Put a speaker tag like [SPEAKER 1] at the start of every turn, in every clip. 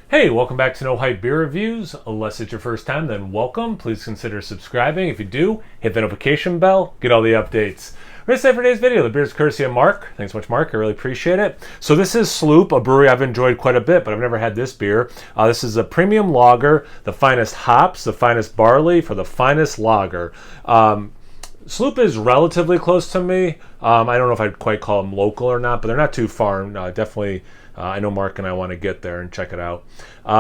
[SPEAKER 1] Hey, welcome back to No Hype Beer Reviews. Unless it's your first time, then welcome. Please consider subscribing. If you do, hit the notification bell, get all the updates. We're going to say for today's video, the beer is courtesy of Mark. Thanks so much, Mark. I really appreciate it. So this is Sloop, a brewery I've enjoyed quite a bit, but I've never had this beer. This is a premium lager, the finest hops, the finest barley for the finest lager. Sloop is relatively close to me. I don't know if I'd quite call them local or not, but they're not too far. Definitely, I know Mark and I want to get there and check it out.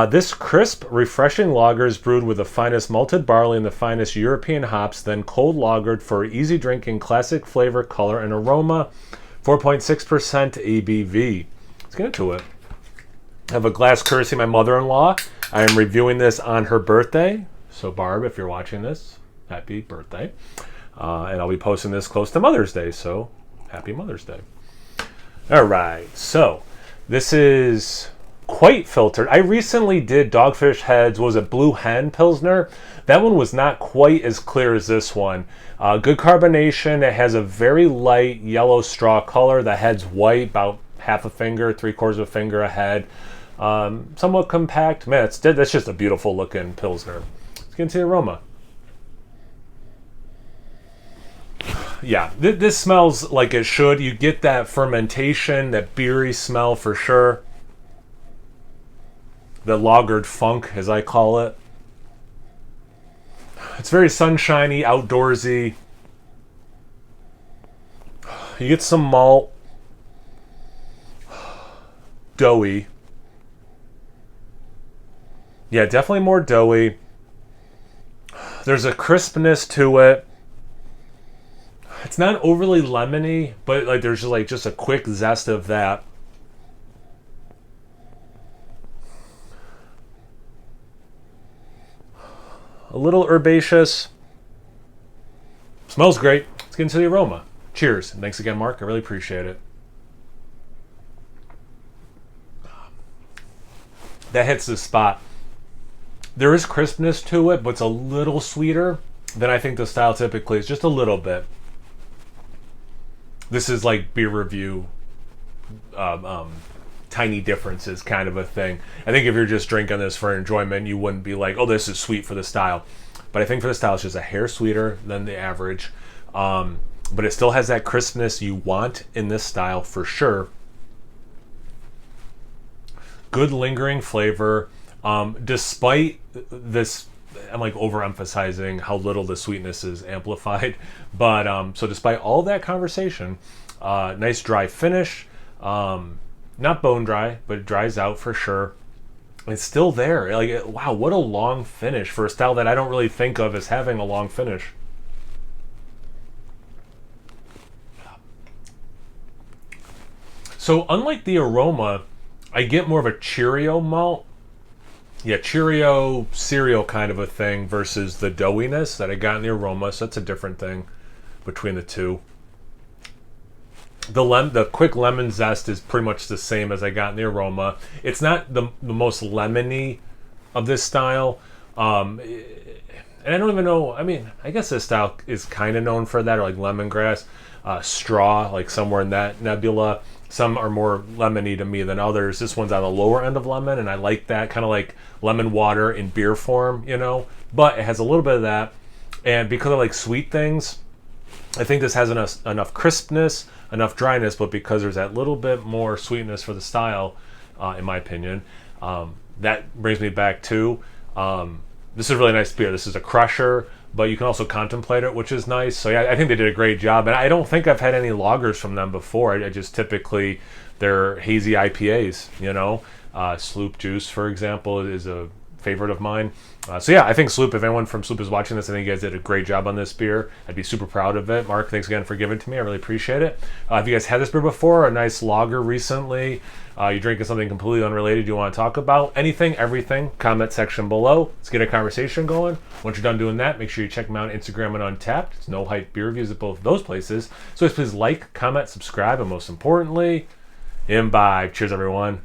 [SPEAKER 1] This crisp, refreshing lager is brewed with the finest malted barley and the finest European hops, then cold lagered for easy drinking, classic flavor, color, and aroma. 4.6% ABV. Let's get into it. I have a glass courtesy of my mother-in-law. I am reviewing this on her birthday. So Barb, if you're watching this, happy birthday. And I'll be posting this close to Mother's Day, so happy Mother's Day. All right, so this is quite filtered. I recently did Dogfish Head's, what was it, Blue Hen Pilsner. That one was not quite as clear as this one. Good carbonation. It has a very light yellow straw color. The head's white, about half a finger, 3/4 of a finger ahead. Somewhat compact. Man, that's just a beautiful looking Pilsner. Let's get into the aroma. Yeah, this smells like it should. You get that fermentation, that beery smell for sure. The lagered funk, as I call it. It's very sunshiny, outdoorsy. You get some malt. Doughy. Yeah, definitely more doughy. There's a crispness to it. It's not overly lemony, but like there's just a quick zest of that. A little herbaceous. Smells great. Let's get into the aroma. Cheers. And thanks again, Mark. I really appreciate it. That hits the spot. There is crispness to it, but it's a little sweeter than I think the style typically is. Just a little bit. This is like beer review, tiny differences kind of a thing. I think if you're just drinking this for enjoyment, you wouldn't be like, oh, this is sweet for the style. But I think for the style, it's just a hair sweeter than the average. But it still has that crispness you want in this style for sure. Good lingering flavor. Despite this, I'm like overemphasizing how little the sweetness is amplified, but so despite all that conversation, nice dry finish, not bone dry, but it dries out for sure. It's still there. Like, wow, what a long finish for a style that I don't really think of as having a long finish. So unlike the aroma, I get more of a Cheerio malt. Yeah, Cheerio cereal kind of a thing versus the doughiness that I got in the aroma. So that's a different thing between the two. The quick lemon zest is pretty much the same as I got in the aroma. It's not the most lemony of this style. And I don't even know, I mean, I guess this style is kind of known for that, or like lemongrass, straw, like somewhere in that nebula. Some are more lemony to me than others. This one's on the lower end of lemon, and I like that, kind of like lemon water in beer form, you know? But it has a little bit of that. And because I like sweet things, I think this has enough crispness, enough dryness, but because there's that little bit more sweetness for the style, in my opinion, that brings me back to, this is a really nice beer. This is a crusher, but you can also contemplate it, which is nice. So yeah, I think they did a great job. And I don't think I've had any lagers from them before. I just typically, they're hazy IPAs, you know. Sloop Juice, for example, is a favorite of mine. So yeah, I think Sloop, if anyone from Sloop is watching this, I think you guys did a great job on this beer. I'd be super proud of it. Mark, thanks again for giving it to me. I really appreciate it. If you guys had this beer before, a nice lager recently, you're drinking something completely unrelated you want to talk about, anything, everything, comment section below. Let's get a conversation going. Once you're done doing that, make sure you check me out on Instagram and Untappd. It's No Hype Beer Reviews at both of those places. So please like, comment, subscribe, and most importantly, imbibe. Cheers, everyone.